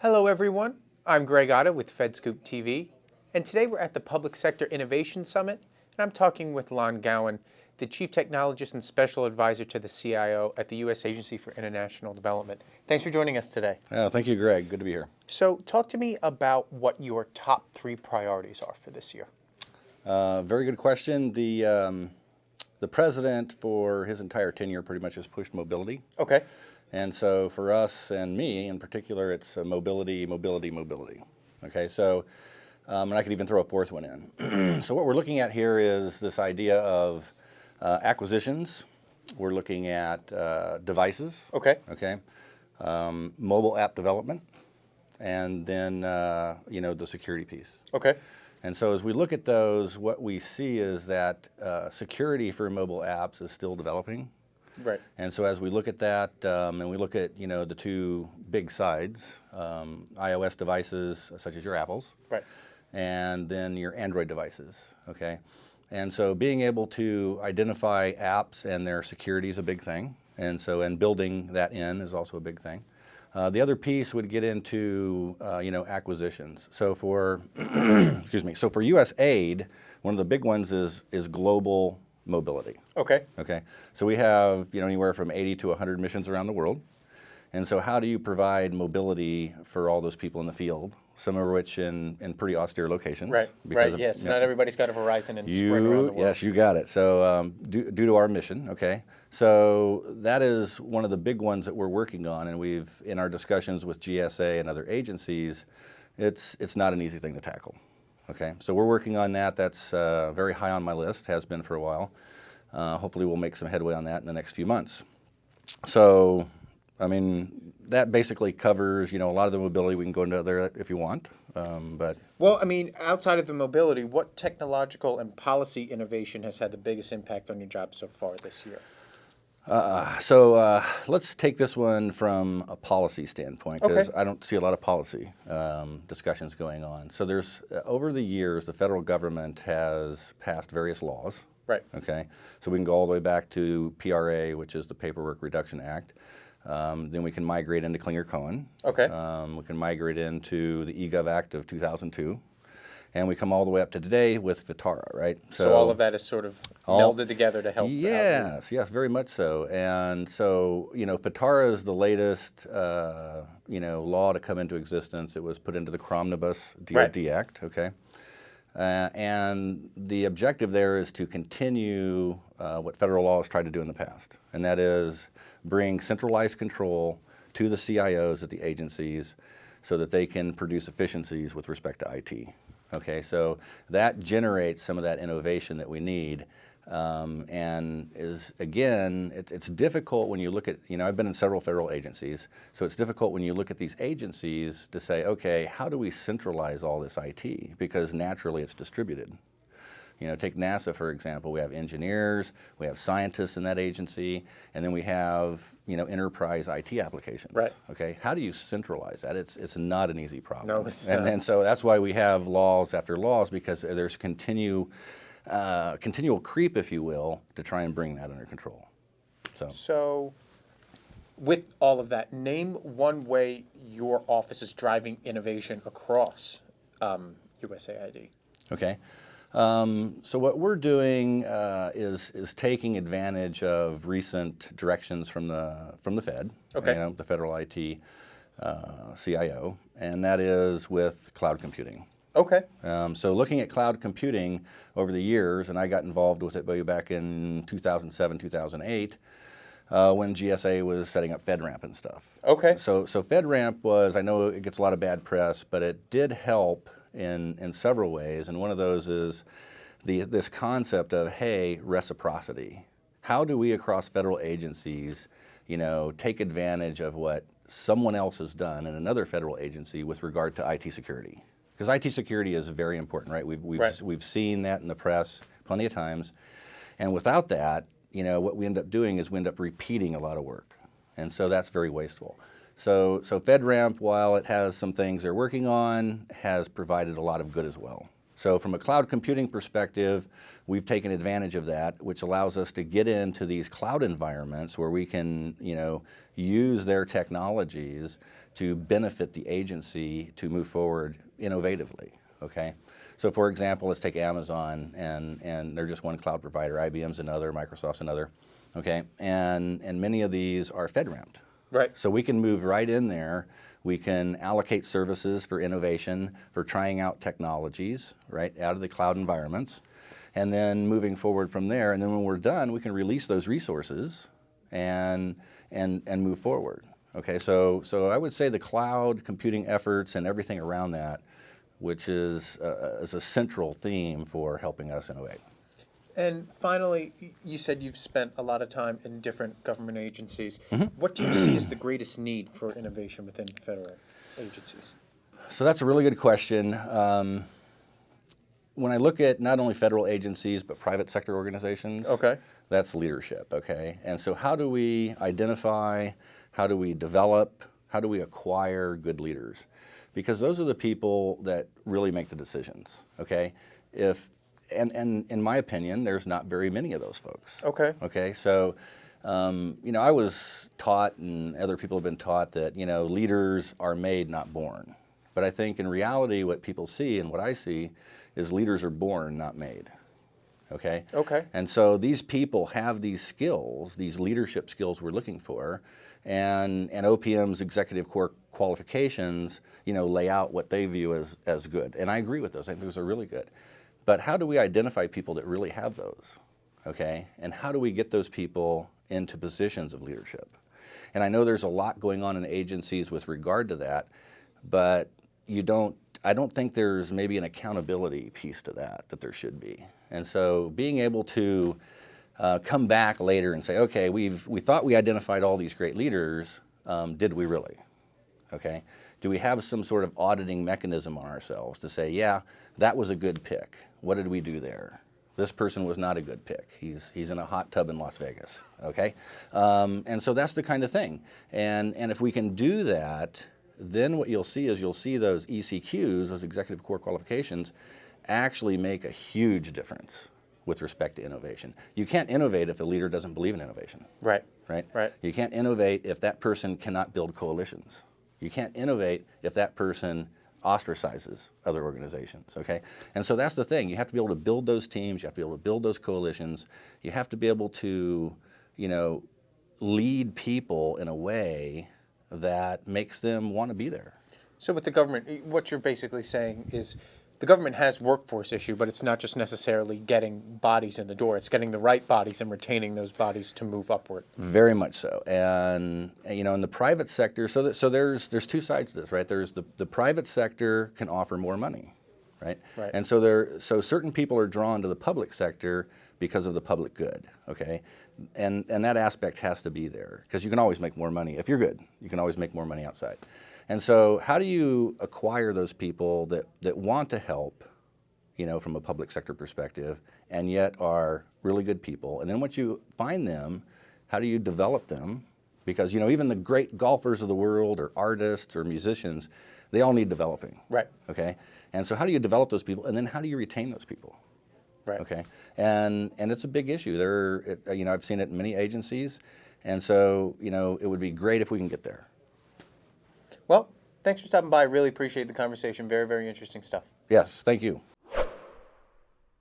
Hello everyone, I'm Greg Otta with FedScoop TV, and today we're at the Public Sector Innovation Summit, and I'm talking with Lon Gowan, the Chief Technologist and Special Advisor to the CIO at the U.S. Agency for International Development. Thanks for joining us today. Thank you, Greg. Good to be here. So talk to me about what your top 3 priorities are for this year. Very good question. The president for his entire tenure pretty much has pushed mobility. Okay. And so for us and me in particular, it's mobility. Okay, so and I could even throw a 4th one in. So what we're looking at here is this idea of acquisitions. We're looking at devices. Okay. Okay. Mobile app development, and then the security piece. Okay. And so as we look at those, what we see is that security for mobile apps is still developing. Right. And so as we look at that, and we look at the 2 big sides, iOS devices such as your Apples, right, and then your Android devices. Okay. And so being able to identify apps and their security is a big thing, and building that in is also a big thing. The other piece would get into acquisitions. So for excuse me. So for U.S. aid, one of the big ones is global mobility. Okay. Okay. So we have anywhere from 80 to 100 missions around the world, and so how do you provide mobility for all those people in the field? Some of which in pretty austere locations. Right. Right. Yes. Not everybody's got a Verizon and spread around the world. Yes, you got it. So due to our mission, okay. So that is one of the big ones that we're working on, and we've in our discussions with GSA and other agencies, it's not an easy thing to tackle. Okay. So we're working on that. That's very high on my list. Has been for a while. Hopefully, we'll make some headway on that in the next few months. So, I mean, that basically covers, a lot of the mobility. We can go into there if you want, but. Well, I mean, outside of the mobility, what technological and policy innovation has had the biggest impact on your job so far this year? So let's take this one from a policy standpoint, because Okay. I don't see a lot of policy discussions going on. So there's, over the years, the federal government has passed various laws. Right. Okay. So we can go all the way back to PRA, which is the Paperwork Reduction Act. Then we can migrate into Klinger-Cohen. Okay. We can migrate into the eGov Act of 2002. And we come all the way up to today with FITARA, right? So all of that is sort of melded together to help. Yes, very much so. And so, FITARA is the latest, law to come into existence. It was put into the Cromnibus DoD Act, okay? And the objective there is to continue what federal law has tried to do in the past, and that is bring centralized control to the CIOs at the agencies so that they can produce efficiencies with respect to IT. Okay, so that generates some of that innovation that we need, and is, again, it's difficult when you look at, I've been in several federal agencies, so it's difficult when you look at these agencies to say, okay, how do we centralize all this IT? Because naturally it's distributed. Take NASA, for example. We have engineers, we have scientists in that agency, and then we have, enterprise IT applications. Right. Okay, how do you centralize that? It's not an easy problem. No, it's not. And so that's why we have laws after laws, because there's continual creep, if you will, to try and bring that under control. So with all of that, name one way your office is driving innovation across USAID. Okay. So what we're doing is taking advantage of recent directions from the Fed, okay, the federal IT CIO, and that is with cloud computing. Okay. So looking at cloud computing over the years, and I got involved with it way back in 2007, 2008, when GSA was setting up FedRAMP and stuff. Okay. So FedRAMP was, I know it gets a lot of bad press, but it did help in several ways, and one of those is this concept of, hey, reciprocity. How do we across federal agencies, take advantage of what someone else has done in another federal agency with regard to IT security? Because IT security is very important, right? We've seen that in the press plenty of times, and without that, what we end up doing is we end up repeating a lot of work, and so that's very wasteful. So FedRAMP, while it has some things they're working on, has provided a lot of good as well. So from a cloud computing perspective, we've taken advantage of that, which allows us to get into these cloud environments where we can, use their technologies to benefit the agency to move forward innovatively, okay? So for example, let's take Amazon, and they're just one cloud provider. IBM's another, Microsoft's another, okay? And many of these are FedRAMPed. Right. So we can move right in there. We can allocate services for innovation, for trying out technologies, right, out of the cloud environments, and then moving forward from there. And then when we're done, we can release those resources and move forward. Okay, so I would say the cloud computing efforts and everything around that, which is a central theme for helping us innovate. And finally, you said you've spent a lot of time in different government agencies. What do you see as the greatest need for innovation within federal agencies? So that's a really good question. When I look at not only federal agencies, but private sector organizations, Okay. that's leadership, okay? And so how do we identify, how do we develop, how do we acquire good leaders? Because those are the people that really make the decisions, okay? And in my opinion, there's not very many of those folks. Okay. Okay, so, I was taught, and other people have been taught that, leaders are made, not born. But I think in reality, what people see and what I see is leaders are born, not made. Okay? Okay. And so these people have these skills, these leadership skills we're looking for, and OPM's executive core qualifications, lay out what they view as good. And I agree with those. I think those are really good. But how do we identify people that really have those, okay? And how do we get those people into positions of leadership? And I know there's a lot going on in agencies with regard to that, but I don't think there's maybe an accountability piece to that there should be. And so being able to come back later and say, okay, we thought we identified all these great leaders, did we really? Okay? Do we have some sort of auditing mechanism on ourselves to say, yeah, that was a good pick. What did we do there? This person was not a good pick. He's in a hot tub in Las Vegas, okay? And so that's the kind of thing. And if we can do that, then what you'll see is those ECQs, those executive core qualifications, actually make a huge difference with respect to innovation. You can't innovate if a leader doesn't believe in innovation. Right. Right? Right. You can't innovate if that person cannot build coalitions. You can't innovate if that person ostracizes other organizations, okay? And so that's the thing. You have to be able to build those teams. You have to be able to build those coalitions. You have to be able to, lead people in a way that makes them want to be there. So with the government, what you're basically saying is the government has workforce issue, but it's not just necessarily getting bodies in the door. It's getting the right bodies and retaining those bodies to move upward. Very much so. And in the private sector, so there's two sides to this, right? There's the private sector can offer more money, right? Right. And so certain people are drawn to the public sector because of the public good, okay? And that aspect has to be there because you can always make more money. If you're good, you can always make more money outside. And so how do you acquire those people that want to help, from a public sector perspective, and yet are really good people? And then once you find them, how do you develop them? Because, even the great golfers of the world or artists or musicians, they all need developing. Right. Okay? And so how do you develop those people? And then how do you retain those people? Right. Okay? And it's a big issue. I've seen it in many agencies. And so, it would be great if we can get there. Well, thanks for stopping by. I really appreciate the conversation. Very, very interesting stuff. Yes, thank you.